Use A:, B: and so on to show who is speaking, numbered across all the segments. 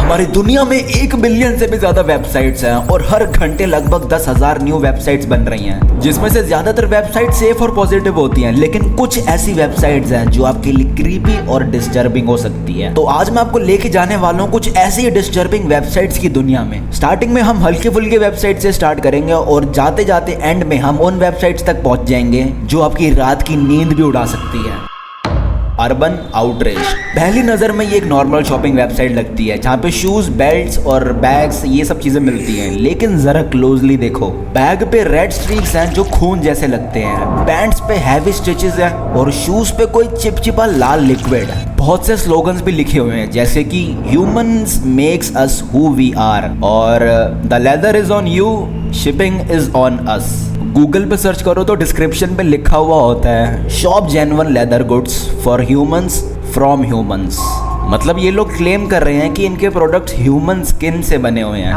A: हमारी दुनिया में 1 बिलियन से भी ज्यादा वेबसाइट्स हैं और हर घंटे लगभग 10,000 न्यू वेबसाइट्स बन रही हैं, जिसमें से ज्यादातर वेबसाइट सेफ और पॉजिटिव होती हैं, लेकिन कुछ ऐसी वेबसाइट्स हैं जो आपके लिए क्रीपी और डिस्टर्बिंग हो सकती है। तो आज मैं आपको लेके जाने वाला हूँ कुछ ऐसी डिस्टर्बिंग वेबसाइट्स की दुनिया में। स्टार्टिंग में हम हल्के फुल्के वेबसाइट से स्टार्ट करेंगे और जाते जाते एंड में हम उन वेबसाइट्स तक पहुंच जाएंगे जो आपकी रात की नींद भी उड़ा सकती है। Urban outreach. पहली नज़र में ये एक नॉर्मल शॉपिंग वेबसाइट लगती है जहाँ पे शूज, बेल्ट्स और बैग्स ये सब चीज़ें मिलती हैं, लेकिन ज़रा क्लोजली देखो, बैग पे रेड स्ट्रीक्स हैं जो खून जैसे लगते हैं, पैंट्स पे हैवी स्टिचेस हैं और शूज पे कोई चिपचिपा लाल लिक्विड है। बहुत से स्लोगन्स भी लिखे हुए हैं जैसे कि humans makes us who we are और the leather is on you, shipping is on us. Google पे सर्च करो तो डिस्क्रिप्शन पे लिखा हुआ होता है shop genuine leather goods for humans from humans. मतलब ये लोग क्लेम कर रहे हैं कि इनके प्रोडक्ट्स ह्यूमन स्किन से बने हुए हैं।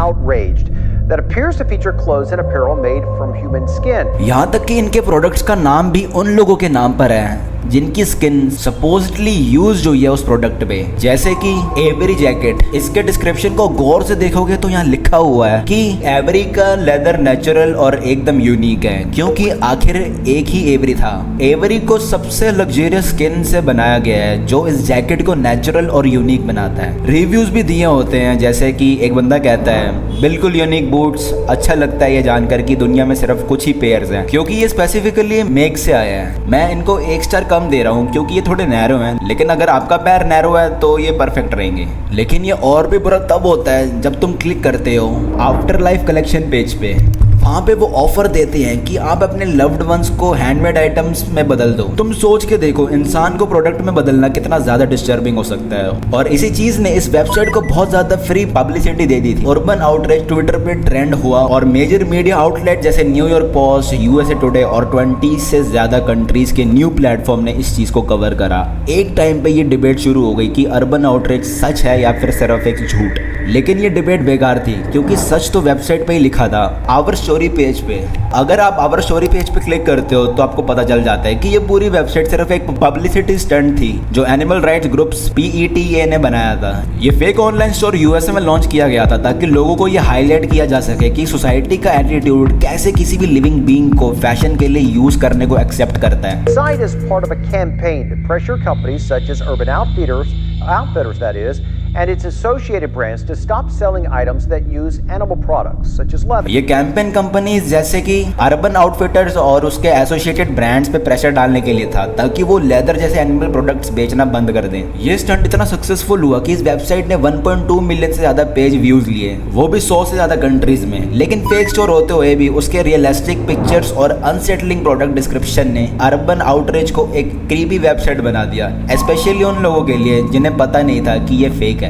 B: That appears to feature clothes and apparel made from human skin.
A: यहाँ तक कि इनके प्रोडक्ट्स का नाम भी उन लोगों के नाम पर है जिनकी स्किन सपोजिटली यूज हुई है उस प्रोडक्ट पे, जैसे कि एवरी जैकेट। इसके डिस्क्रिप्शन को गौर से देखोगे तो यहाँ लिखा हुआ है कि एवरी का लेदर नेचुरल और एकदम यूनिक है, क्योंकि आखिर एक ही एवरी था। एवरी को सबसे लग्जरियस स्किन से बनाया गया है जो इस जैकेट को नेचुरल और यूनिक बनाता है। रिव्यूज भी दिए होते हैं जैसे कि एक बंदा कहता है बिल्कुल यूनिक बूट्स, अच्छा लगता है ये जानकर कि दुनिया में सिर्फ कुछ ही पेयर्स हैं, क्योंकि ये स्पेसिफिकली मेक से आया है। मैं इनको 1 स्टार कम दे रहा हूँ क्योंकि ये थोड़े नैरो हैं, लेकिन अगर आपका पैर नैरो है तो ये परफेक्ट रहेंगे। लेकिन ये और भी बुरा तब होता है जब तुम क्लिक करते हो आफ्टर लाइफ कलेक्शन पेज पे। वहाँ पे वो ऑफर देते हैं कि आप अपने लव्ड वंस को हैंडमेड आइटम्स में बदल दो। तुम सोच के देखो इंसान को प्रोडक्ट में बदलना कितना ज्यादा डिस्टर्बिंग हो सकता है। और इसी चीज ने इस वेबसाइट को बहुत ज्यादा फ्री पब्लिसिटी दे दी थी। अर्बन आउटरीच ट्विटर पे ट्रेंड हुआ और मेजर मीडिया आउटलेट जैसे न्यूयॉर्क पोस्ट, यूएसए टुडे और 20 से ज्यादा कंट्रीज के न्यू प्लेटफॉर्म ने इस चीज को कवर करा। एक टाइम पे ये डिबेट शुरू हो गई कि अर्बन आउटरीच सच है या फिर सिर्फ एक झूठ, लेकिन ये डिबेट बेकार थी क्योंकि सच तो वेबसाइट पे ही लिखा था, आवर स्टोरी पेज पे। अगर आप आवर स्टोरी पेज पे क्लिक करते हो तो आपको पता चल जाता है कि ये पूरी वेबसाइट सिर्फ एक पब्लिसिटी स्टंट थी जो एनिमल राइट्स ग्रुप्स PETA ने बनाया था। ये फेक ऑनलाइन स्टोर यूएसए में लॉन्च किया गया था ताकि लोगों को ये हाईलाइट किया जा सके कि सोसाइटी का एटीट्यूड कैसे किसी भी लिविंग बीइंग को फैशन के लिए यूज करने को एक्सेप्ट करता है।
B: Site is part of a campaign to pressure companies such as Urban Outfitters that is, and its associated brands to stop selling items that use animal products such as leather.
A: ये campaign companies जैसे कि urban outfitters और उसके associated brands पे pressure डालने के लिए था ताकि वो लेदर जैसे एनिमल प्रोडक्ट्स बेचना बंद कर दें। ये स्टंट इतना सक्सेसफुल हुआ कि इस वेबसाइट ने 1.2 मिलियन से ज्यादा पेज व्यूज लिए, वो भी 100 से ज्यादा कंट्रीज में। लेकिन फेक स्टोर होते हुए भी उसके रियलिस्टिक पिक्चर्स और अनसेटलिंग प्रोडक्ट डिस्क्रिप्शन ने अर्बन आउटरीच को एक क्रीपी वेबसाइट बना दिया, स्पेशली उन लोगों के लिए जिन्हें पता नहीं था कि ये फेक है।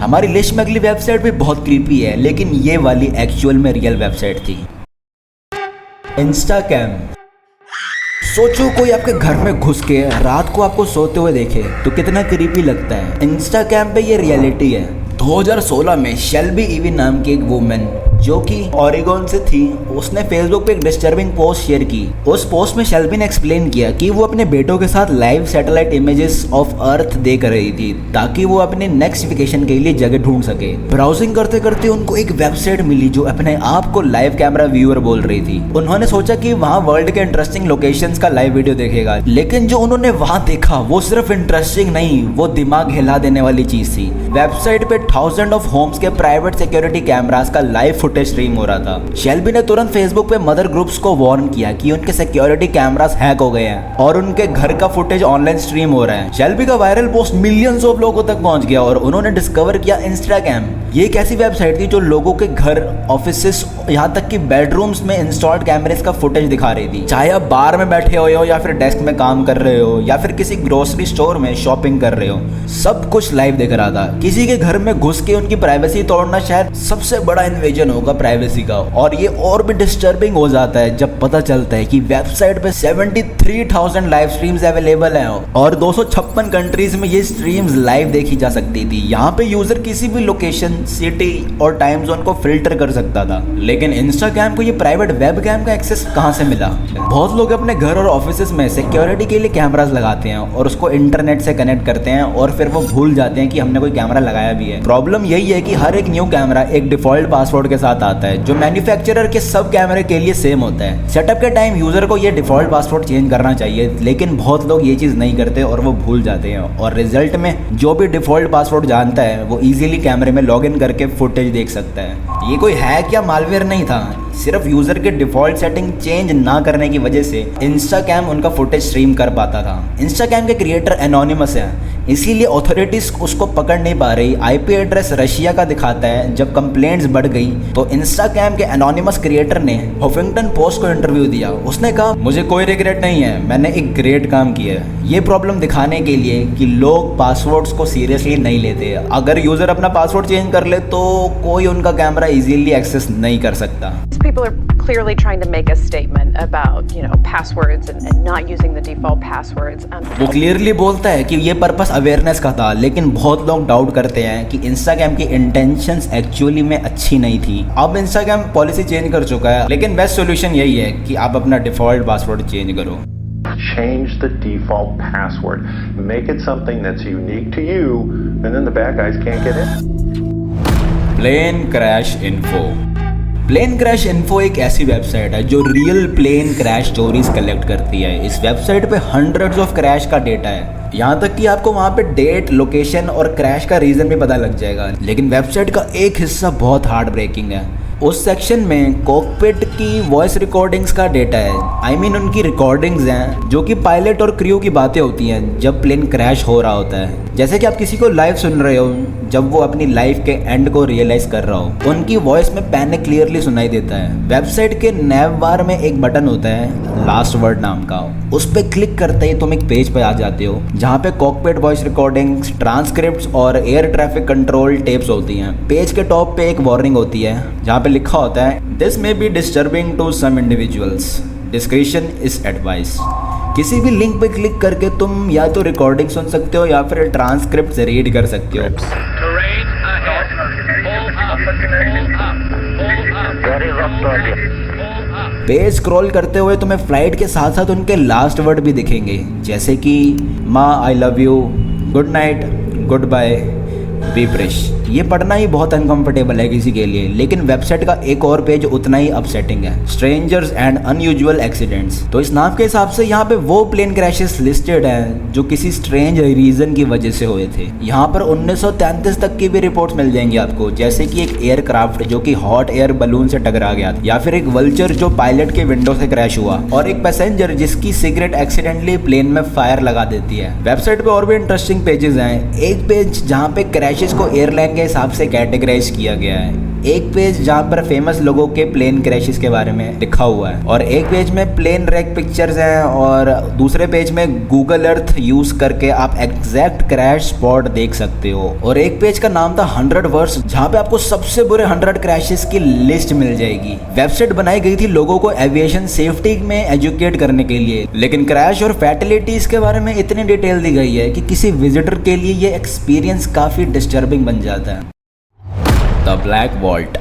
A: हमारी लिस्ट में अगली वेबसाइट भी बहुत क्रीपी है, लेकिन ये वाली एक्चुअल में रियल वेबसाइट थी। इंस्टाकैम। सोचो कोई आपके घर में घुस के रात को आपको सोते हुए देखे तो कितना क्रीपी लगता है। इंस्टाकैम पे ये रियलिटी है। 2016 में शेल्बी ईवी नाम की एक वुमेन जो कि ओरेगोन से थी, उसने फेसबुक पे एक डिस्टर्बिंग पोस्ट शेयर की। उस पोस्ट में शेल्बी ने एक्सप्लेन किया कि वो अपने बेटों के साथ live satellite images of earth देख रही थी ताकि वो अपने नेक्स्ट वेकेशन के लिए जगह ढूंढ सके। ब्राउजिंग करते करते उनको एक वेबसाइट मिली जो अपने आप को लाइव कैमरा व्यूअर बोल रही थी। उन्होंने सोचा कि वहाँ वर्ल्ड के इंटरेस्टिंग लोकेशंस का लाइव वीडियो देखेगा, लेकिन जो उन्होंने वहाँ देखा वो सिर्फ इंटरेस्टिंग नहीं, वो दिमाग हिला देने वाली चीज थी। वेबसाइट पे 1000 ऑफ होम्स के प्राइवेट सिक्योरिटी कैमरास का लाइव फुटेज स्ट्रीम हो रहा था। शेल्बी ने तुरंत फेसबुक पे मदर ग्रुप्स को वार्न किया कि उनके सिक्योरिटी कैमरास हैक हो गए हैं और उनके घर का फुटेज ऑनलाइन स्ट्रीम हो रहा है। शेल्बी का वायरल पोस्ट मिलियंस ऑफ लोगों तक पहुंच गया और उन्होंने डिस्कवर किया इंस्टाकैम। ये एक ऐसी वेबसाइट थी जो लोगों के घर, ऑफिसेस, यहाँ तक कि बेडरूम्स में इंस्टॉल्ड कैमरेस का फुटेज दिखा रही थी। चाहे आप बार में बैठे हुए हो या फिर डेस्क में काम कर रहे हो या फिर किसी ग्रोसरी स्टोर में शॉपिंग कर रहे हो, सब कुछ लाइव दिख रहा था। किसी के घर में घुस के उनकी प्राइवेसी तोड़ना शायद सबसे बड़ा इन्वेजन होगा प्राइवेसी का। और ये और भी डिस्टर्बिंग हो जाता है जब पता चलता है कि वेबसाइट पे 73,000 लाइव स्ट्रीम्स अवेलेबल हैं और 256 कंट्रीज में ये स्ट्रीम्स लाइव देखी जा सकती थी। यहाँ पे यूजर किसी भी लोकेशन, सिटी और टाइम जोन को फिल्टर कर सकता था। लेकिन इंस्टाकैम को ये प्राइवेट वेब कैम का एक्सेस कहाँ से मिला? बहुत लोग अपने घर और ऑफिस में सिक्योरिटी के लिए कैमरास लगाते हैं और उसको इंटरनेट से कनेक्ट करते हैं और फिर वो भूल जाते हैं कि हमने कोई कैमरा कैमरा लगाया भी है। प्रॉब्लम यही है कि हर एक न्यू कैमरा एक डिफॉल्ट पासवर्ड के साथ आता है जो मैन्युफैक्चरर के सब कैमरे के लिए सेम होता है। सेटअप के टाइम यूजर को ये डिफॉल्ट पासवर्ड चेंज करना चाहिए, लेकिन बहुत लोग ये चीज़ नहीं करते और वो भूल जाते हैं, और रिजल्ट में जो भी डिफॉल्ट पासवर्ड जानता है वो इजीली कैमरे में लॉगिन करके फुटेज देख सकता है। ये कोई हैक या मालवेयर नहीं था, सिर्फ यूजर के डिफॉल्ट सेटिंग चेंज ना करने की वजह से इंस्टाकैम उनका फुटेज स्ट्रीम कर पाता था। इंस्टाकैम के क्रिएटर एनोनिमस है, इसीलिए अथॉरिटीज उसको पकड़ नहीं पा रही। आईपी एड्रेस रशिया का दिखाता है। जब कंप्लेंट्स बढ़ गई तो इंस्टाकैम के एनोनिमस क्रिएटर ने हफिंगटन पोस्ट को इंटरव्यू दिया। उसने कहा, मुझे कोई रिग्रेट नहीं है, मैंने एक ग्रेट काम किया है। ये प्रॉब्लम दिखाने के लिए कि लोग पासवर्ड्स को सीरियसली नहीं लेते। अगर यूजर अपना पासवर्ड चेंज कर ले तो कोई उनका कैमरा इजीली एक्सेस नहीं कर सकता।
C: People are clearly trying to make a statement about, passwords and not using the default passwords.
A: वो क्लियरली बोलता है कि ये पर्पस अवेयरनेस का था, लेकिन बहुत लोग डाउट करते हैं कि इंस्टाग्राम की इंटेंशंस एक्चुअली में अच्छी नहीं थी। अब इंस्टाग्राम पॉलिसी चेंज कर चुका है, लेकिन बेस्ट सॉल्यूशन यही है कि आप अपना डिफॉल्ट पासवर्ड चेंज करो।
D: Change the default password. Make it something that's unique to you, and then the bad guys can't get in.
A: Plane crash info. Plane crash info एक ऐसी वेबसाइट है जो real plane crash stories collect करती है। इस website पे hundreds of crash का data है, यहाँ तक कि आपको वहाँ पे डेट, लोकेशन और क्रैश का रीजन भी पता लग जाएगा। लेकिन वेबसाइट का एक हिस्सा बहुत हार्ड ब्रेकिंग है। उस सेक्शन में कॉकपिट की वॉइस रिकॉर्डिंग्स का डेटा है। उनकी रिकॉर्डिंग्स हैं जो कि पायलट और क्रू की बातें होती हैं जब प्लेन क्रैश हो रहा होता है। जैसे कि आप किसी को लाइव सुन रहे हो जब वो अपनी लाइफ के एंड को रियलाइज कर रहा हो। उनकी वॉइस में पैनिक क्लियरली सुनाई देता है। वेबसाइट के नैव बार में एक बटन होता है लास्ट वर्ड नाम का, उस पर क्लिक करते ही तुम एक पेज पर आ जाते हो जहाँ पे कॉकपिट वॉइस रिकॉर्डिंग्स, ट्रांसक्रिप्ट्स और एयर ट्रैफिक कंट्रोल टेप्स होती हैं। पेज के टॉप पे एक वार्निंग होती है जहाँ पे लिखा होता है this may be disturbing to some individuals, description is advice. किसी भी लिंक पे क्लिक करके तुम या तो रिकॉर्डिंग सुन सकते हो या फिर ट्रांसक्रिप्ट रीड कर सकते हो। पेज स्क्रॉल करते हुए तुम्हें फ्लाइट के साथ साथ उनके लास्ट वर्ड भी दिखेंगे, जैसे कि माँ I love you, good night, goodbye, be fresh. ये पढ़ना ही बहुत अनकंफर्टेबल है किसी के लिए, लेकिन वेबसाइट का एक और पेज उतना ही अपसेटिंग है, स्ट्रेंजर्स एंड अनयूजुअल एक्सीडेंट्स। तो इस नाम के हिसाब से यहाँ पे वो प्लेन क्रैशेस लिस्टेड हैं जो किसी स्ट्रेंज रीजन की वजह से हुए थे। यहाँ पर 1933 तक की भी रिपोर्ट्स मिल जाएंगी आपको, जैसे कि एक एयरक्राफ्ट जो कि हॉट एयर बलून से टकरा गया, या फिर एक वल्चर जो पायलट के विंडो से क्रैश हुआ, और एक पैसेंजर जिसकी सिगरेट एक्सीडेंटली प्लेन में फायर लगा देती है। वेबसाइट पे और भी इंटरेस्टिंग पेजेस हैं। एक पेज जहाँ पे क्रैशेस को एयरलाइन के हिसाब से कैटेगराइज किया गया है, एक पेज जहाँ पर फेमस लोगों के प्लेन क्रैशेस के बारे में लिखा हुआ है, और एक पेज में प्लेन रैक पिक्चर्स हैं, और दूसरे पेज में गूगल अर्थ यूज करके आप एग्जैक्ट क्रैश स्पॉट देख सकते हो, और एक पेज का नाम था 100 वर्ड्स जहाँ पे आपको सबसे बुरे 100 क्रैशेस की लिस्ट मिल जाएगी। वेबसाइट बनाई गई थी लोगों को एविएशन सेफ्टी में एजुकेट करने के लिए, लेकिन क्रैश और फैटिलिटीज के बारे में इतनी डिटेल दी गई है कि किसी विजिटर के लिए ये एक्सपीरियंस काफी डिस्टर्बिंग बन जाता है। The Black Vault.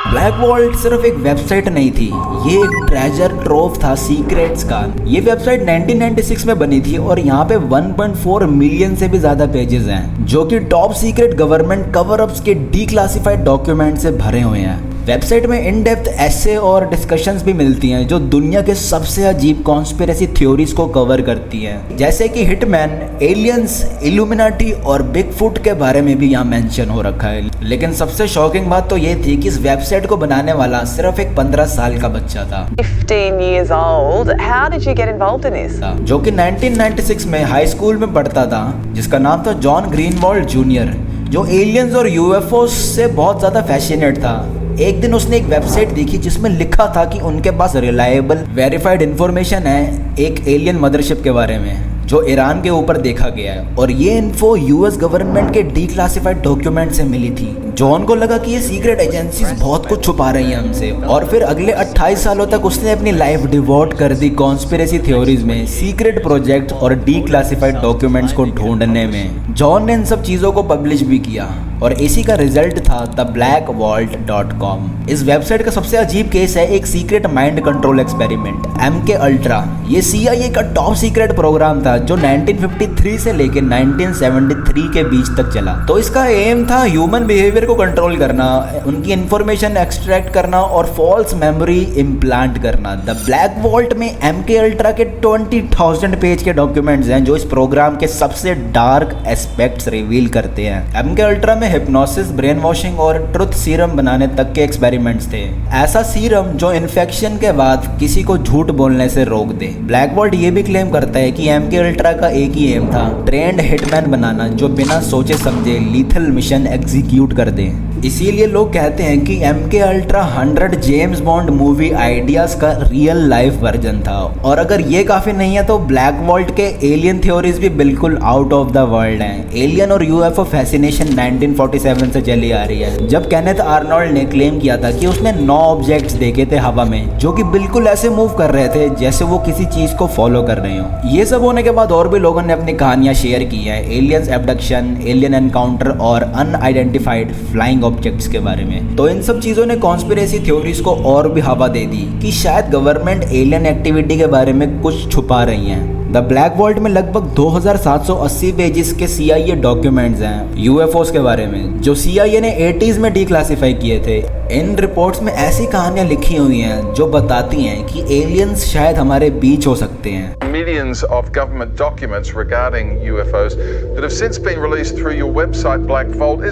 A: Black Vault सिर्फ एक वेबसाइट नहीं थी, ये एक ट्रेजर ट्रोव था सीक्रेट्स का। ये वेबसाइट 1996 में बनी थी और यहाँ पे 1.4 मिलियन से भी ज्यादा पेजेस हैं जो कि top secret government cover ups के डीक्लासिफाइड डॉक्यूमेंट से भरे हुए हैं। वेबसाइट में इन डेप्थ ऐसे और डिस्कशंस भी मिलती हैं जो दुनिया के सबसे अजीब कॉन्स्पिरेसी थ्योरीज को कवर करती हैं, जैसे कि हिटमैन, एलियंस, इल्यूमिनाटी और बिगफुट के बारे में भी यहाँ मेंशन हो रखा है। लेकिन सबसे शॉकिंग बात तो ये थी कि इस वेबसाइट को बनाने वाला सिर्फ एक 15 साल का बच्चा था,
C: 15 years old. How did you get involved in this?
A: जो कि 1996 में हाई स्कूल में पढ़ता था, जिसका नाम था जॉन ग्रीनवॉल्ड जूनियर, जो एलियंस और यूएफओ से बहुत ज्यादा फैसिनेट था। एक दिन उसने एक वेबसाइट देखी जिसमें लिखा था कि उनके पास रिलायबल वेरीफाइड इंफॉर्मेशन है एक एलियन मदरशिप के बारे में जो ईरान के ऊपर देखा गया है, और ये इन्फो यूएस गवर्नमेंट के डीक्लासिफाइड डॉक्यूमेंट से मिली थी। जॉन को लगा कि ये सीक्रेट एजेंसीज बहुत कुछ छुपा रही हैं हमसे, और फिर अगले 28 सालों तक उसने अपनी लाइफ डिवोट कर दी कॉन्स्पिरेसी थ्योरीज में, सीक्रेट प्रोजेक्ट और डीक्लासिफाइड डॉक्यूमेंट्स को ढूंढने में। जॉन ने इन सब चीज़ों को पब्लिश भी किया। और इसी का रिजल्ट था theblackvault.com। इस वेबसाइट का सबसे अजीब केस है एक secret mind control experiment MK ultra. ये CIA का टॉप सीक्रेट प्रोग्राम था जो 1953 से लेकर 1973 के बीच तक चला। तो इसका एम था ह्यूमन बिहेवियर को कंट्रोल करना, उनकी इंफॉर्मेशन एक्सट्रैक्ट करना और फॉल्स मेमोरी इम्प्लांट करना। द ब्लैक वॉल्ट में MK अल्ट्रा के 20,000 पेज के डॉक्यूमेंट्स हैं जो इस प्रोग्राम के सबसे डार्क एस्पेक्ट्स रिवील करते हैं। MK अल्ट्रा में हिप्नोसिस, ब्रेन वॉशिंग और ट्रुथ सीरम बनाने तक के एक्सपेरिमेंट्स थे। ऐसा सीरम जो इन्फेक्शन के बाद किसी को झूठ बोलने से रोक दे। ब्लैक वॉल्ट ये भी क्लेम करता है कि MK अल्ट्रा का एक ही एम था, ट्रेंड हिटमैन बनाना जो बिना सोचे समझे लीथल मिशन एग्जीक्यूट कर दे। इसीलिए लोग कहते हैं कि MK ultra 100 James bond movie ideas का रियल लाइफ वर्जन था। और अगर ये काफी नहीं है तो ब्लैक वॉल्ट के एलियन थ्योरीज भी बिल्कुल आउट ऑफ द वर्ल्ड हैं। एलियन और UFO फैसिनेशन 1947 से चली आ रही है, जब केनेथ आर्नोल्ड ने क्लेम किया था कि उसने 9 ऑब्जेक्ट्स देखे थे हवा में जो कि बिल्कुल ऐसे मूव कर रहे थे जैसे वो किसी चीज को फॉलो कर रहे हो। ये सब होने के बाद और भी लोगों ने अपनी कहानियां शेयर की हैं, एलियंस एब्डक्शन, एलियन एनकाउंटर और अनआइडेंटिफाइड फ्लाइंग ऑब्जेक्ट्स के बारे में। तो इन सब चीजों ने कॉन्स्पिरेसी थ्योरीज को और भी हवा दे दी कि शायद गवर्नमेंट एलियन एक्टिविटी के बारे में कुछ छुपा रही है। द ब्लैक वॉल्ट में लगभग 2780 पेजेस के CIA डॉक्यूमेंट्स हैं UFOs के बारे में जो CIA ने 80s में डिक्लासिफाई किए थे। इन रिपोर्ट्स में ऐसी कहानियां लिखी हुई हैं जो बताती हैं कि एलियंस शायद हमारे बीच हो सकते हैं।
E: Millions of government documents regarding UFOs that have since been released through your website, Black Vault.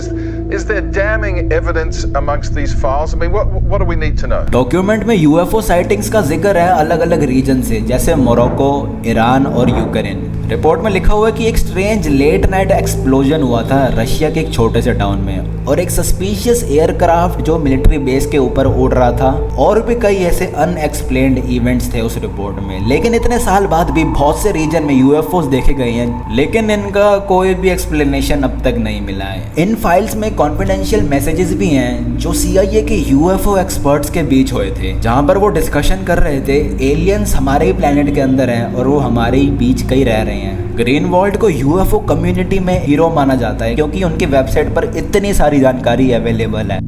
E: Is there damning evidence amongst these files? I mean, what do we need to know?
A: Document में UFO sightings का जिक्र है अलग अलग reason से, जैसे Morocco, Iran और Ukraine. Report में लिखा हुआ है कि एक स्ट्रेंज लेट नाइट एक्सप्लोजन हुआ था रशिया के एक छोटे से टाउन में और एक सस्पिशियस एयरक्राफ्ट जो मिलिट्री बेस के ऊपर उड़ रहा था, और भी कई ऐसे अनएक्सप्लेन्ड इवेंट्स थे उस रिपोर्ट में। लेकिन इतने साल बाद भी बहुत से रीजन में UFOs देखे गए हैं, लेकिन इनका कोई भी एक्सप्लेनेशन अब तक नहीं मिला है। इन फाइल्स में कॉन्फिडेंशियल मैसेजेस भी हैं जो CIA के UFO एक्सपर्ट्स के बीच हुए थे, जहां पर वो डिस्कशन कर रहे थे एलियंस हमारे ही प्लेनेट के अंदर हैं और वो हमारे ही बीच कहीं रह रहे हैं। ग्रीन वॉल्ट को UFO कम्युनिटी में हीरो माना जाता है क्योंकि उनकी वेबसाइट पर इतनी सारी जानकारी अवेलेबल है।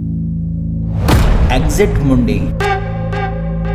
A: एग्जिट मुंडी।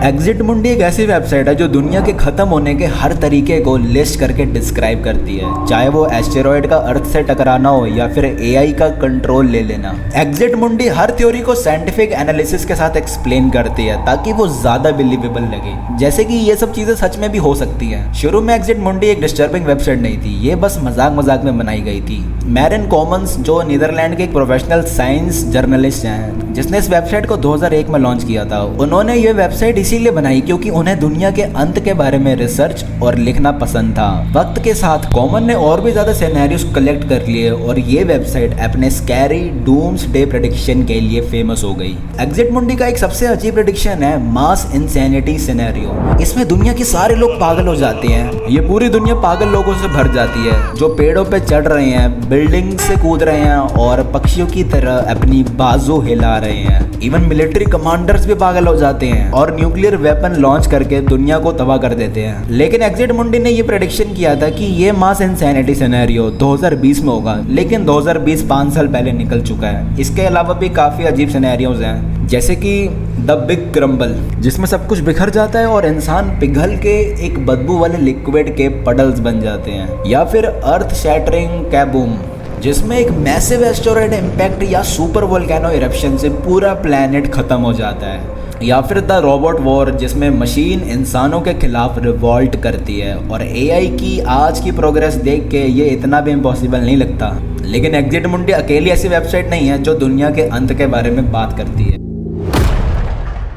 A: एग्जिट मुंडी एक ऐसी वेबसाइट है जो दुनिया के खत्म होने के हर तरीके को लिस्ट करके डिस्क्राइब करती है, चाहे वो एस्टेरॉयड का अर्थ से टकराना हो या फिर AI का कंट्रोल ले लेना। एग्जिट मुंडी हर थ्योरी को साइंटिफिक एनालिसिस के साथ एक्सप्लेन करती है ताकि वो ज्यादा बिलीवेबल लगे, जैसे कि ये सब चीजें सच में भी हो सकती है। शुरू में एग्जिट मुंडी एक डिस्टर्बिंग वेबसाइट नहीं थी, ये बस मजाक मजाक में बनाई गई थी। मैरन कॉमन्स जो नीदरलैंड के एक प्रोफेशनल साइंस जर्नलिस्ट हैं जिसने इस वेबसाइट को 2001 में लॉन्च किया था, उन्होंने ये वेबसाइट इसीलिए बनाई क्योंकि उन्हें दुनिया के अंत के बारे में रिसर्च और लिखना पसंद था। वक्त के साथ कॉमन ने और भी ज्यादा सिनेरियोस कलेक्ट कर लिए और ये वेबसाइट अपने स्कैरी डूम्सडे प्रेडिक्शन के लिए फेमस हो गई। एग्जिट मुंडी का एक सबसे अजीब प्रेडिक्शन है मास इंसैनिटी सिनेरियो। इसमें दुनिया के सारे लोग पागल हो जाते हैं, ये पूरी दुनिया पागल लोगों से भर जाती है जो पेड़ों पे चढ़ रहे हैं, बिल्डिंग से कूद रहे हैं और पक्षियों की तरह अपनी बाजू हिला रहे हैं। इवन मिलिट्री कमांडर्स भी पागल हो जाते हैं और न्यूक्लियर वेपन लॉन्च करके दुनिया को तबाह कर देते हैं। लेकिन एग्जिट मुंडी ने ये प्रेडिक्शन किया था कि ये मास इंसैनिटी सिनेरियो 2020 में होगा, लेकिन 2020 5 साल पहले निकल चुका है। इसके अलावा भी काफी अजीब सिनेरियोज हैं, जैसे कि द बिग क्रम्बल जिसमें सब कुछ बिखर जाता है और इंसान पिघल के एक बदबू वाले लिक्विड के पडल्स बन जाते हैं, या फिर अर्थ शैटरिंग कैबूम जिसमें एक मैसिव एस्टेरॉयड इम्पैक्ट या सुपर वोल्केनो इरप्शन से पूरा प्लेनेट खत्म हो जाता है, या फिर द रोबोट वॉर जिसमें मशीन इंसानों के खिलाफ रिवॉल्ट करती है। और AI की आज की प्रोग्रेस देख के ये इतना भी इम्पॉसिबल नहीं लगता। लेकिन एग्जिट मुंडी अकेली ऐसी वेबसाइट नहीं है जो दुनिया के अंत के बारे में बात करती है।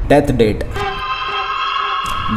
A: Death date.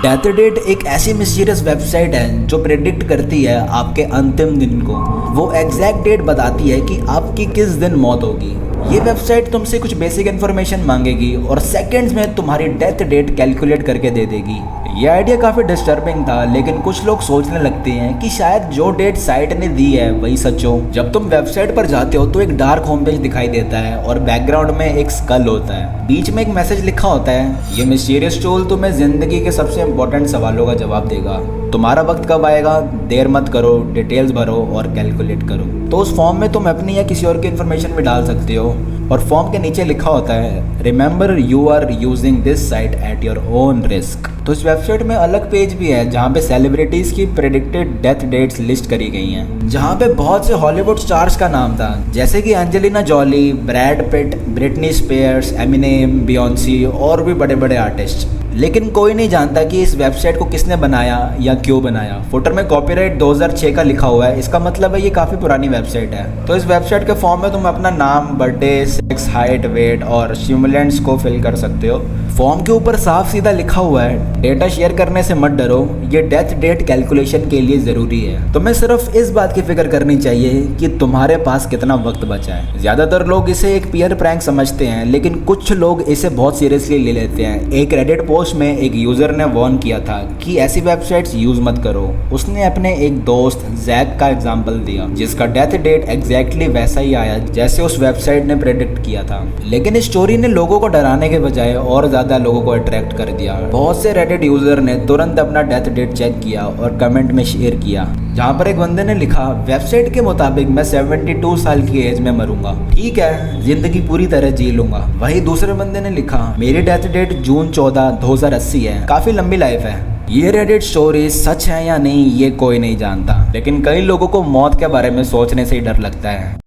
A: डेथ डेट एक ऐसी मिस्टीरियस वेबसाइट है जो प्रेडिक्ट करती है आपके अंतिम दिन को। वो एग्जैक्ट डेट बताती है कि आपकी किस दिन मौत होगी। ये वेबसाइट तुमसे कुछ बेसिक इन्फॉर्मेशन मांगेगी और सेकंड्स में तुम्हारी डेथ डेट कैलकुलेट करके दे देगी। ये आइडिया काफ़ी डिस्टर्बिंग था, लेकिन कुछ लोग सोचने लगते हैं कि शायद जो डेट साइट ने दी है वही सच हो। जब तुम वेबसाइट पर जाते हो तो एक डार्क होम पेज दिखाई देता है और बैकग्राउंड में एक स्कल होता है। बीच में एक मैसेज लिखा होता है, ये मिस्टीरियस टूल तुम्हें जिंदगी के सबसे से इम्पोर्टेंट सवालों का जवाब देगा। तुम्हारा वक्त कब आएगा, देर मत करो, डिटेल्स भरो और कैलकुलेट करो। तो उस फॉर्म में तुम अपनी या किसी और की इन्फॉर्मेशन भी डाल सकते हो और फॉर्म के नीचे लिखा होता है remember you are using this site at your own risk. तो इस वेबसाइट में अलग पेज भी है जहाँ पे सेलिब्रिटीज की प्रेडिक्टेड डेथ डेट्स लिस्ट करी गई हैं, जहाँ पे बहुत से हॉलीवुड स्टार्स का नाम था, जैसे कि Angelina Jolie, Brad Pitt, Britney Spears, Eminem, Beyonce और भी बड़े बड़े आर्टिस्ट। लेकिन कोई नहीं जानता कि इस वेबसाइट को किसने बनाया या क्यों बनाया। फुटर में कॉपीराइट 2006 का लिखा हुआ है, इसका मतलब है ये काफ़ी पुरानी वेबसाइट है। तो इस वेबसाइट के फॉर्म में तुम अपना नाम, बर्थडे, सेक्स, हाइट, वेट और स्टिमुलेंट्स को फिल कर सकते हो। फॉर्म के ऊपर साफ सीधा लिखा हुआ है डेटा शेयर करने से मत डरो, ये डेथ डेट कैलकुलेशन के लिए ज़रूरी है। तुम्हें सिर्फ इस बात की फिक्र करनी चाहिए कि तुम्हारे पास कितना वक्त बचा है। ज़्यादातर लोग इसे एक पीयर प्रैंक समझते हैं, लेकिन कुछ लोग इसे बहुत सीरियसली ले लेते हैं। एक रेडिट पोस्ट में एक यूज़र ने वार्न किया था कि ऐसी वेबसाइट्स यूज़ मत करो। उसने अपने एक दोस्त जैक का एग्जाम्पल दिया जिसका डेथ डेट एग्जैक्टली वैसा ही आया जैसे उस वेबसाइट ने प्रेडिक्ट किया था। लेकिन इस स्टोरी ने लोगों को डराने के बजाय और ज़्यादा लोगों को अट्रैक्ट कर दिया। बहुत से रेडिट यूज़र ने तुरंत अपना डेथ डेट चेक किया और कमेंट में शेयर किया, जहाँ पर एक बंदे ने लिखा वेबसाइट के मुताबिक मैं 72 साल की एज में मरूंगा, ठीक है, जिंदगी पूरी तरह जी लूंगा। वही दूसरे बंदे ने लिखा मेरी डेथ डेट जून 14, 2080 है, काफी लंबी लाइफ है। ये रेडिट स्टोरी सच है या नहीं ये कोई नहीं जानता, लेकिन कई लोगों को मौत के बारे में सोचने से ही डर लगता है।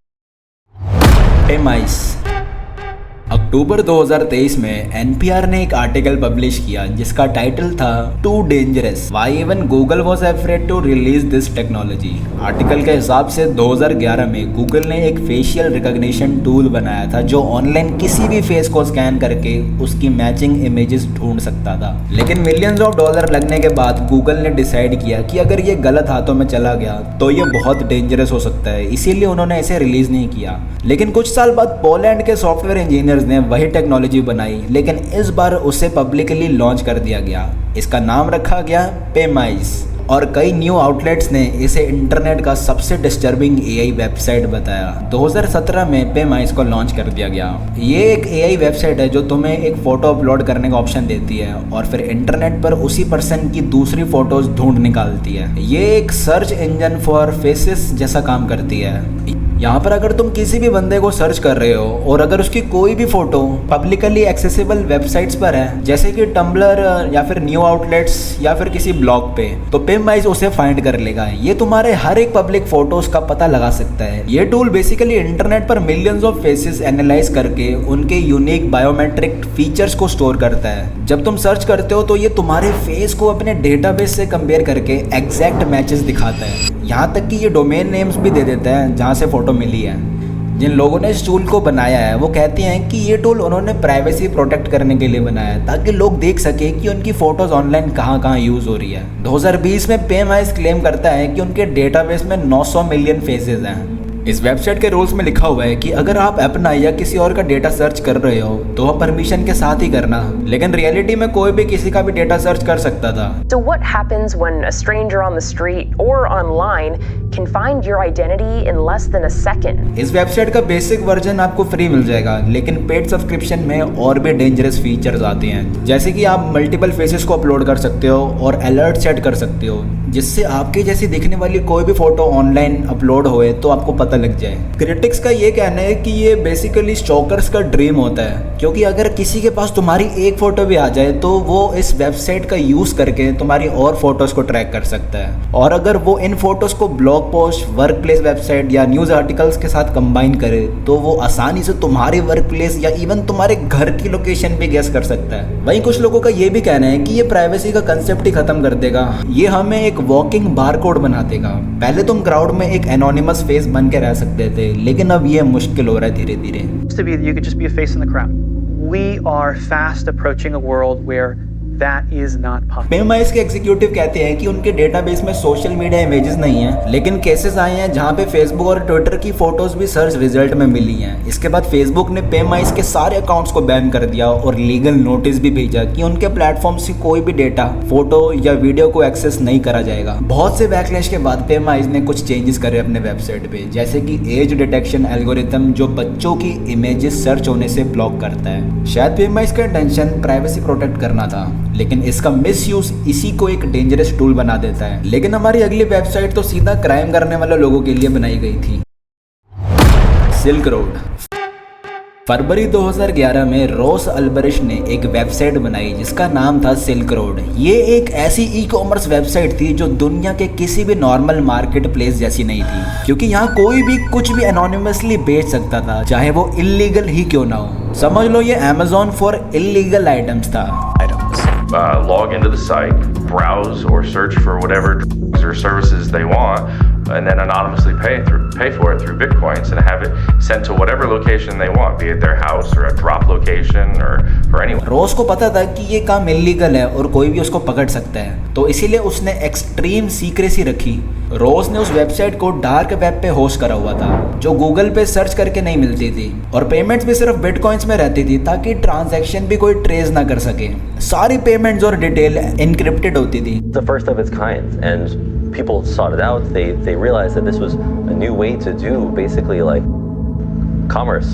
A: टेमाइस। अक्टूबर 2023 में एनपीआर ने एक आर्टिकल पब्लिश किया जिसका टाइटल था too dangerous why even Google was afraid to release this technology. Article के हिसाब से 2011 में गूगल ने एक फेशियल रिकॉग्निशन टूल बनाया था जो ऑनलाइन किसी भी फेस को स्कैन करके उसकी मैचिंग इमेजेस ढूंढ सकता था। लेकिन मिलियंस ऑफ डॉलर लगने के बाद गूगल ने डिसाइड किया कि अगर ये गलत हाथों में चला गया तो ये बहुत डेंजरस हो सकता है, इसीलिए उन्होंने इसे रिलीज नहीं किया। लेकिन कुछ साल बाद पोलैंड के सॉफ्टवेयर इंजीनियर्स ने वही टेक्नोलॉजी बनाई, लेकिन इस बार उसे पब्लिकली लॉन्च कर दिया गया। इसका नाम रखा गया पेमाइस और कई न्यू आउटलेट्स ने इसे इंटरनेट का सबसे डिस्टर्बिंग एआई वेबसाइट बताया। 2017 में पेमाइस को लॉन्च कर दिया गया। ये एक एआई वेबसाइट है जो तुम्हें एक फ़ोटो अपलोड करने का ऑप्शन देती है और फिर इंटरनेट पर उसी पर्सन की दूसरी फ़ोटोज़ ढूंढ निकालती है। ये एक सर्च इंजन फॉर फेसेस जैसा काम करती है। यहाँ पर अगर तुम किसी भी बंदे को सर्च कर रहे हो और अगर उसकी कोई भी फोटो पब्लिकली एक्सेसिबल वेबसाइट्स पर है जैसे कि टम्बलर या फिर न्यू आउटलेट्स या फिर किसी ब्लॉग पे, तो पेमाइस उसे फाइंड कर लेगा। ये तुम्हारे हर एक पब्लिक फोटोज का पता लगा सकता है। ये टूल बेसिकली इंटरनेट पर मिलियंस ऑफ फेसेस एनालाइज करके उनके यूनिक बायोमेट्रिक फीचर्स को स्टोर करता है। जब तुम सर्च करते हो तो ये तुम्हारे फेस को अपने डेटाबेस से कंपेयर करके एग्जैक्ट मैचेस दिखाता है। यहाँ तक कि ये डोमेन नेम्स भी दे देता है जहाँ से फोटो मिली है। जिन लोगों ने इस टूल को बनाया है वो कहते हैं कि ये टूल उन्होंने प्राइवेसी प्रोटेक्ट करने के लिए बनाया है ताकि लोग देख सके कि उनकी फोटोज ऑनलाइन कहाँ यूज हो रही है। 2020 में पेमाइस क्लेम करता है कि उनके डेटाबेस में 900 मिलियन फेसेस हैं। इस वेबसाइट के रूल्स में लिखा हुआ है कि अगर आप अपना या किसी और का डेटा सर्च कर रहे हो तो वह परमिशन के साथ ही करना, लेकिन रियलिटी में कोई भी किसी का भी डेटा सर्च कर सकता था।
F: So what happens when a stranger on the street or online can find your identity in less than a second?
A: इस वेबसाइट का बेसिक वर्जन आपको फ्री मिल जाएगा, लेकिन पेड सब्सक्रिप्शन में और भी डेंजरस फीचर्स आते हैं, जैसे कि आप मल्टीपल फेसेस को अपलोड कर सकते हो और अलर्ट सेट कर सकते हो जिससे आपकी जैसी दिखने वाली कोई भी फोटो ऑनलाइन अपलोड होए तो आपको पता लग जाए। क्रिटिक्स का ये कहना है कि ये बेसिकली स्टॉकर्स का ड्रीम होता है, क्योंकि अगर किसी के पास तुम्हारी एक फोटो भी आ जाए तो वो इस वेबसाइट का यूज करके तुम्हारी और फोटोज को ट्रैक कर सकता है, और अगर वो इन फोटोज को blog post, work place website या न्यूज आर्टिकल्स के साथ कंबाइन करे तो वो आसानी से तुम्हारे वर्क प्लेस या इवन तुम्हारे घर की लोकेशन भी गेस कर सकता है। वहीं कुछ लोगों का ये भी कहना है कि ये प्राइवेसी का कंसेप्ट ही खत्म कर देगा, ये हमें एक वॉकिंग बारकोड बना देगा। पहले तुम क्राउड में एक एनोनिमस फेस बन के रह सकते थे, लेकिन अब ये मुश्किल हो रहा है धीरे धीरे।
G: You could just be a face in the crowd. We are fast approaching a world where that is not possible.
A: पेमाइस के एग्जीक्यूटिव कहते हैं कि उनके डेटाबेस में सोशल मीडिया इमेजेस नहीं हैं, लेकिन केसेस आए हैं जहां पे फेसबुक और ट्विटर की फोटोज भी सर्च रिजल्ट में मिली हैं। इसके बाद फेसबुक ने पेमाइस के सारे अकाउंट्स को बैन कर दिया और लीगल नोटिस भी भेजा कि उनके प्लेटफॉर्म से कोई भी डेटा, फोटो या वीडियो को एक्सेस नहीं करा जाएगा। बहुत से बैकलैश के बाद पेमाइस ने कुछ चेंजेस करे अपने वेबसाइट पे, जैसे कि एज डिटेक्शन एल्गोरिथम जो बच्चों की इमेजेस सर्च होने से ब्लॉक करता है। शायद पेमाइस का इंटेंशन प्राइवेसी प्रोटेक्ट करना था, लेकिन इसका मिसयूज इसी को एक डेंजरस टूल बना देता है। लेकिन हमारी अगली वेबसाइट तो सीधा क्राइम करने वाले लोगों के लिए बनाई गई थी। Silk road. फरवरी 2011 में रॉस अल्बरिश ने एक वेबसाइट बनाई जिसका नाम था सिल्क रोड। ये एक ऐसी ई कॉमर्स वेबसाइट थी जो दुनिया के किसी भी नॉर्मल मार्केट प्लेस जैसी नहीं थी, क्योंकि यहाँ कोई भी कुछ भी एनोनिमसली बेच सकता था, चाहे वो इलीगल ही क्यों ना हो। समझ लो ये अमेज़न फॉर इलीगल आइटम्स था।
H: Log into the site, browse or search for whatever drugs or services they want, and then anonymously pay for it through Bitcoins and have it sent to whatever location they want, be it their house or a drop location or for anyone.
A: रोज को पता था कि ये काम illegal है और कोई भी उसको पकड़ सकता है, तो इसीलिए उसने एक्सट्रीम सीक्रेसी रखी। रोज ने उस वेबसाइट को डार्क वेब पे होस्ट करा हुआ था, जो गूगल पे सर्च करके नहीं मिलती थी, और पेमेंट्स भी सिर्फ बिटकॉइंस में रहती थी ताकि ट्रांजैक्शन भी कोई ट्रेस ना कर सके। सारी पेमेंट्स और डिटेल एनक्रिप्टेड होती थी।
I: The first of its kind, and people sought it out. They realized that this was a new way to do basically like commerce.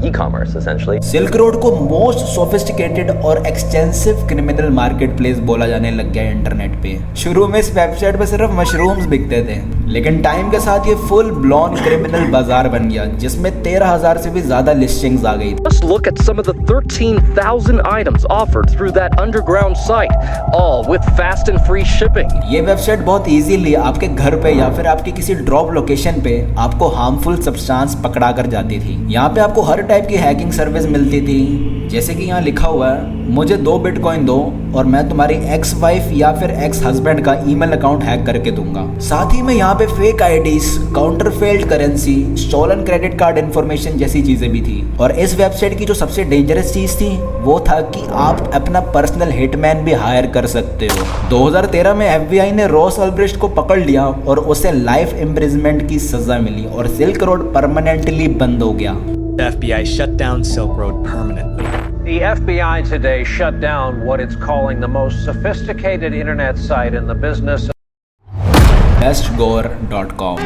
I: E-commerce essentially.
A: Silk road को most sophisticated और extensive criminal market place बोला जाने लग गया internet पे। शुरू में इस वेबसाइट पे सिर्फ मशरूम्स बिकते थे, लेकिन टाइम के साथ ये फुल ब्लॉन क्रिमिनल बाजार बन गया जिसमें 13,000 से भी ज्यादा लिस्टिंग्स आ गई।
J: Let's look at some of the 13,000 items offered through that underground site, all with fast and free shipping.
A: ये वेबसाइट बहुत इजीली आपके घर पे या फिर आपकी किसी ड्रॉप लोकेशन पे आपको हार्मफुल सब्सटेंस पकड़ा कर जाती थी। यहाँ पे आपको हर टाइप की हैकिंग सर्विस मिलती थी, जैसे कि यहाँ लिखा हुआ है, मुझे 2 बिटकॉइन दो और मैं तुम्हारी एक्स वाइफ या फिर एक्स हस्बैंड का ईमेल अकाउंट हैक करके दूंगा। साथ ही में यहाँ पे fake IDs, counterfeit currency, stolen credit card information जैसी चीजें भी थी। और इस वेबसाइट की जो सबसे डेंजरस चीज थी वो था कि आप अपना पर्सनल हिटमैन भी हायर कर सकते हो। 2013 में FBI ने रॉस अल्ब्रिस्ट को पकड़ लिया और उसे लाइफ इम्प्रिजनमेंट की सजा मिली और सिल्क रोड परमानेंटली बंद हो गया।
K: The FBI shut down Silk Road permanently.
L: The FBI today shut down what it's calling the most sophisticated internet site in the business.
A: bestgore.com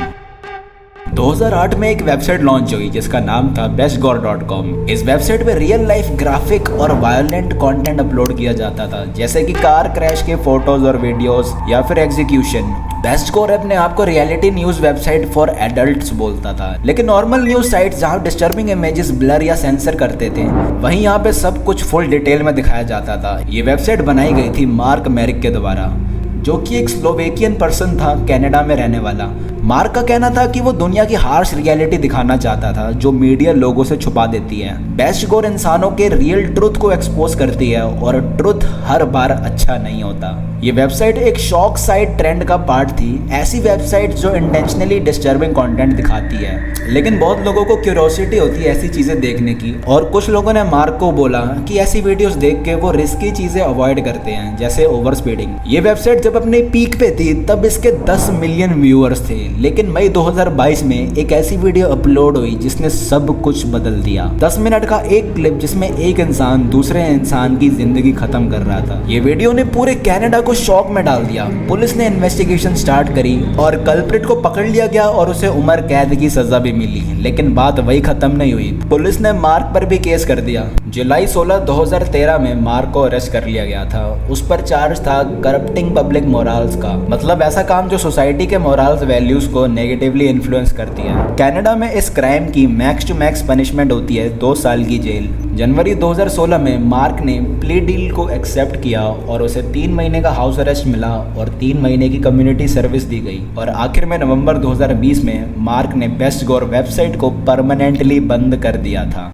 A: 2008 में एक वेबसाइट लॉन्च हुई जिसका नाम था bestgore.com। इस वेबसाइट पे रियल लाइफ ग्राफिक और violent content upload किया जाता था, जैसे कि कार क्रैश के फोटोज और वीडियोस या फिर एग्जीक्यूशन। बेस्टगोर अपने आप को reality news website for adults बोलता था, लेकिन नॉर्मल न्यूज साइट्स जहाँ डिस्टर्बिंग इमेजेस ब्लर या सेंसर करते थे, वहीं यहाँ पे सब कुछ फुल डिटेल में दिखाया जाता था। ये वेबसाइट बनाई गई थी मार्क मैरिक के द्वारा, जो कि एक स्लोवेकियन पर्सन था, कनाडा में रहने वाला। मार्क का कहना था कि वो दुनिया की हार्श रियलिटी दिखाना चाहता था जो मीडिया लोगों से छुपा देती है। बेस्टगोर इंसानों के रियल ट्रुथ को एक्सपोज करती है और ट्रुथ हर बार अच्छा नहीं होता। ये वेबसाइट एक शॉक साइट ट्रेंड का पार्ट थी, ऐसी वेबसाइट जो इंटेंशनली डिस्टर्बिंग कंटेंट दिखाती है, लेकिन बहुत लोगों को क्यूरियोसिटी होती है ऐसी चीजें देखने की, और कुछ लोगों ने मार्क को बोला कि ऐसी वीडियोस देख के वो रिस्की चीजें अवॉइड करते हैं, जैसे ओवर स्पीडिंग। ये वेबसाइट जब अपने पीक पे थी तब इसके 10 मिलियन व्यूअर्स थे, लेकिन मई 2022 में एक ऐसी वीडियो अपलोड हुई जिसने सब कुछ बदल दिया। 10 मिनट का एक क्लिप जिसमें एक इंसान दूसरे इंसान की जिंदगी खत्म कर रहा था। ये वीडियो ने पूरे कनाडा को शॉक में डाल दिया। पुलिस ने इन्वेस्टिगेशन स्टार्ट करी और कल्प्रिट को पकड़ लिया गया और उसे उम्र कैद की सजा भी मिली, लेकिन बात वही खत्म नहीं हुई। पुलिस ने मार्क पर भी केस कर दिया। जुलाई 16, 2013 में मार्क को अरेस्ट कर लिया गया था। उस पर चार्ज था करप्टिंग पब्लिक मोरल्स का, मतलब ऐसा काम जो सोसाइटी के मोरल्स वैल्यूज को नेगेटिवली इन्फ्लुएंस करती है। कनाडा में इस क्राइम की मैक्स टू मैक्स पनिशमेंट होती है 2 साल की जेल। जनवरी 2016 में मार्क ने प्ले डील को एक्सेप्ट किया और उसे 3 महीने का हाउस अरेस्ट मिला और 3 महीने की कम्युनिटी सर्विस दी गई। और आखिर में नवंबर 2020 में मार्क ने बेस्टगोर वेबसाइट को परमानेंटली बंद कर दिया था।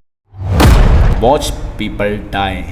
A: Watch people die.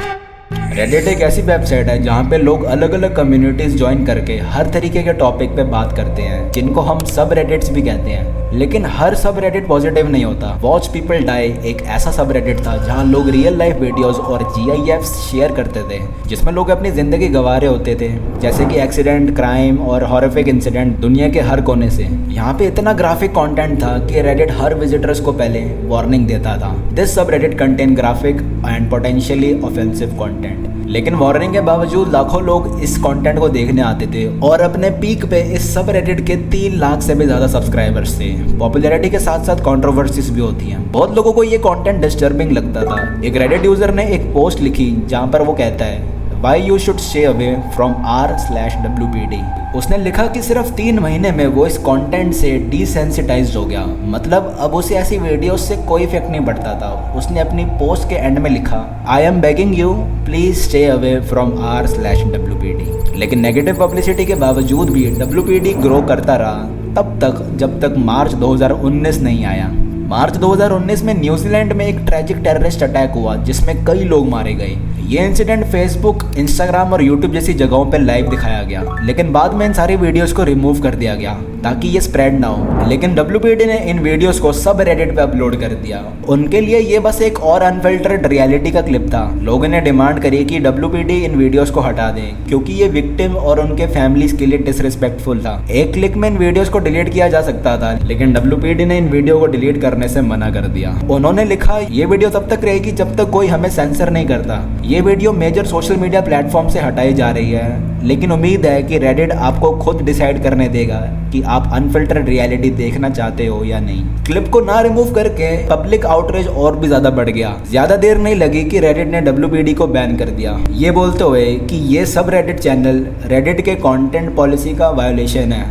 A: रेडिट एक ऐसी वेबसाइट है जहाँ पे लोग अलग अलग कम्युनिटीज ज्वाइन करके हर तरीके के टॉपिक पे बात करते हैं, जिनको हम सब रेडिट्स भी कहते हैं, लेकिन हर सब रेडिट पॉजिटिव नहीं होता। वॉच पीपल डाई एक ऐसा सब रेडिट था जहाँ लोग रियल लाइफ वीडियोस और GIFs शेयर करते थे, जिसमें लोग अपनी जिंदगी गंवा रहे होते थे, जैसे कि एक्सीडेंट, क्राइम और हॉरिफिक इंसिडेंट दुनिया के हर कोने से। यहाँ पे इतना ग्राफिक कंटेंट था कि रेडिट हर विजिटर्स को पहले वार्निंग देता था, दिस सब Reddit contain graphic and potentially offensive content. लेकिन वार्निंग के बावजूद लाखों लोग इस कंटेंट को देखने आते थे और अपने पीक पे इस सब रेडिट के 3 लाख से भी ज्यादा सब्सक्राइबर्स थे। पॉपुलैरिटी के साथ साथ कंट्रोवर्सीज भी होती हैं। बहुत लोगों को ये कंटेंट डिस्टर्बिंग लगता था। एक रेडिट यूजर ने एक पोस्ट लिखी जहाँ पर वो कहता है, Why you should stay away from r/WPD। उसने लिखा कि सिर्फ 3 महीने में वो इस कंटेंट से डिसेंसिटाइज्ड हो गया, मतलब अब उसे ऐसी वीडियोस से कोई इफेक्ट नहीं पड़ता था। उसने अपनी पोस्ट के एंड में लिखा, I am begging you please stay away from r/WPD। लेकिन नेगेटिव पब्लिसिटी के बावजूद भी WPD ग्रो करता रहा तब तक जब तक मार्च 2019 नहीं आया। मार्च 2019 में न्यूजीलैंड में एक ट्रैजिक टेररिस्ट अटैक हुआ जिसमें कई लोग मारे गए। ये इंसिडेंट फेसबुक, इंस्टाग्राम और यूट्यूब जैसी जगहों पर लाइव दिखाया गया, लेकिन बाद में इन सारी वीडियोस को रिमूव कर दिया गया ताकि ये स्प्रेड ना हो। लेकिन WPD ने इन वीडियोस को सब रेडिट पे अपलोड कर दिया। उनके लिए ये बस एक और अनफिल्टर्ड रियलिटी का क्लिप था। लोगों ने डिमांड करी कि WPD इन वीडियोस को हटा दें क्योंकि ये विक्टिम और उनके फैमिलीज के लिए डिसरिस्पेक्टफुल था। एक क्लिक में इन वीडियोस को डिलीट किया जा सकता था, लेकिन WPD ने इन वीडियो को डिलीट करने से मना कर दिया। उन्होंने लिखा, ये वीडियो तब तक रहेगी जब तक कोई हमें सेंसर नहीं करता। ये video major social media platform से हटाई जा रही है, लेकिन उम्मीद है कि रेडिट आपको खुद डिसाइड करने देगा कि आप अनफिल्टर्ड रियलिटी देखना चाहते हो या नहीं। क्लिप को ना रिमूव करके पब्लिक आउटरीच और भी ज्यादा बढ़ गया। ज्यादा देर नहीं लगी कि रेडिट ने WPD को बैन कर दिया, ये बोलते हुए कि ये सब रेडिट चैनल रेडिट के कंटेंट पॉलिसी का वायोलेशन है।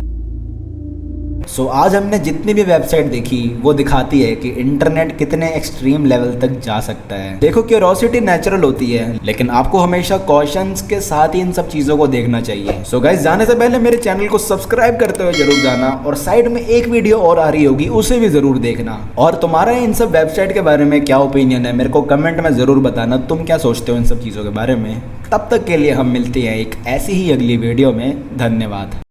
A: सो आज हमने जितनी भी वेबसाइट देखी वो दिखाती है कि इंटरनेट कितने एक्सट्रीम लेवल तक जा सकता है। देखो, क्यूरोसिटी नेचुरल होती है, लेकिन आपको हमेशा कॉशंस के साथ ही इन सब चीजों को देखना चाहिए। सो गाइस, जाने से पहले मेरे चैनल को सब्सक्राइब करते हुए जरूर जाना, और साइड में एक वीडियो और आ रही होगी, उसे भी जरूर देखना। और तुम्हारा इन सब वेबसाइट के बारे में क्या ओपिनियन है मेरे को कमेंट में जरूर बताना। तुम क्या सोचते हो इन सब चीज़ों के बारे में। तब तक के लिए हम मिलते हैं एक ऐसी ही अगली वीडियो में। धन्यवाद।